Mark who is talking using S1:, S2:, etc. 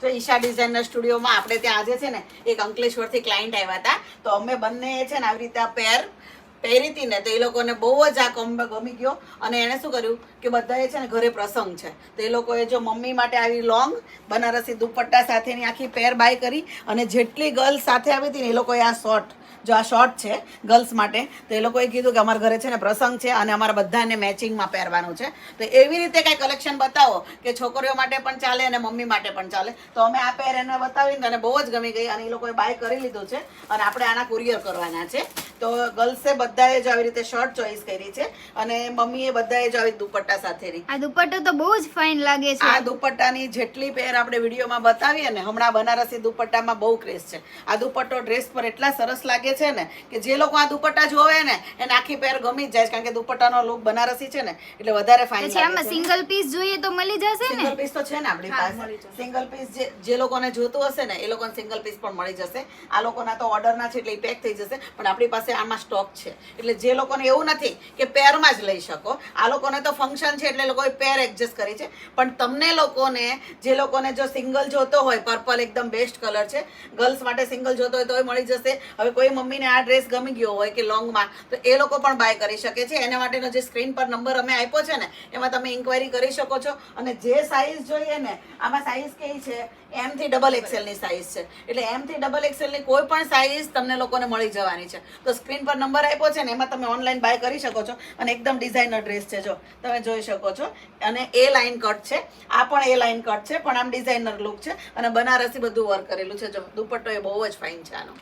S1: તો ઈશા ડિઝાઇનર સ્ટુડિયોમાં આપણે ત્યાં આજે છે ને એક અંકલેશ્વરથી ક્લાયન્ટ આવ્યા હતા. તો અમે બંને છે ને આવી રીતે આ પેર પહેરી હતી ને તો એ લોકોને બહુ જ આ ગમી ગયો. અને એણે શું કર્યું કે બધાએ છે ને ઘરે પ્રસંગ છે તો એ લોકોએ જો મમ્મી માટે આવી લોંગ બનારસી દુપટ્ટા સાથેની આખી પેર બાય કરી. અને જેટલી ગર્લ્સ સાથે આવી હતી ને એ લોકોએ આ શોર્ટ જો આ શોર્ટ છે ગર્લ્સ માટે તો એ લોકોએ કીધું કે અમારા ઘરે છે ને પ્રસંગ છે અને અમારા બધાને મેચિંગમાં પહેરવાનું છે. તો એવી રીતે કંઈ કલેક્શન બતાવો કે છોકરીઓ માટે પણ ચાલે અને મમ્મી માટે પણ ચાલે. તો અમે આ પેર એને બતાવીને અને બહુ જ ગમી ગઈ અને એ લોકોએ બાય કરી લીધું છે અને આપણે આના કુરિયર કરવાના છે. તો ગર્લ્સે બધાએ જ આવી રીતે શર્ટ ચોઈસ કરી છે અને મમ્મીએ બધાએ જ આવી દુપટ્ટા સાથેની.
S2: આ દુપટ્ટો તો બહુ જ ફાઇન લાગે છે.
S1: આ દુપટ્ટાની જેટલી પેર આપણે વિડીયોમાં બતાવીએ ને હમણાં બનારસી દુપટ્ટામાં બહુ ક્રેઝ છે. આ દુપટ્ટો ડ્રેસ પર એટલા સરસ લાગે છે ને કે જે લોકો આ દુપટ્ટા જોવે ને એને આખી પેર ગમી જ જાય કારણ કે દુપટ્ટાનો લુક બનારસી છે ને એટલે વધારે ફાઇન
S2: પછી આમાં સિંગલ પીસ જોઈએ તો મળી જશે ને?
S1: સિંગલ પીસ તો છે ને આપણી પાસે. સિંગલ પીસ જે લોકોને જોતું હશે ને એ લોકોને સિંગલ પીસ પણ મળી જશે. આ લોકોના તો ઓર્ડરના છે એટલે એ પેક થઈ જશે પણ આપણી પાસે આમાં સ્ટોક છે. એટલે જે લોકોને એવું નથી કે પેરમાં જ લઈ શકો, આ લોકોને તો ફંક્શન છે એટલે લોકોએ પેર એડજસ્ટ કરી છે. પણ તમને લોકોને જે લોકોને જો સિંગલ જોતો હોય, પર્પલ એકદમ બેસ્ટ કલર છે, ગર્લ્સ માટે સિંગલ જોતો હોય તો મળી જશે. હવે કોઈ મમ્મીને આ ડ્રેસ ગમી ગયો હોય કે લોંગમાં તો એ લોકો પણ બાય કરી શકે છે. એના માટેનો જે સ્ક્રીન પર નંબર અમે આપ્યો છે ને એમાં તમે ઇન્ક્વાયરી કરી શકો છો. અને જે સાઈઝ જોઈએ ને આમાં સાઈઝ કેવી છે M થી XXL ની સાઈઝ છે એટલે M થી XXL ની કોઈ પણ સાઈઝ તમને લોકોને મળી જવાની છે. તો સ્ક્રીન પર નંબર આપ્યો છે ને એમાં તમે ઓનલાઈન બાય કરી શકો છો. અને એકદમ ડિઝાઇનર ડ્રેસ છે જો તમે જોઈ શકો છો. અને એ લાઇન કટ છે, આ પણ એ લાઇન કટ છે પણ આમ ડિઝાઇનર લુક છે અને બનારસી બધું વર્ક કરેલું છે. જો દુપટ્ટો એ બહુ જ ફાઇન છે આનો.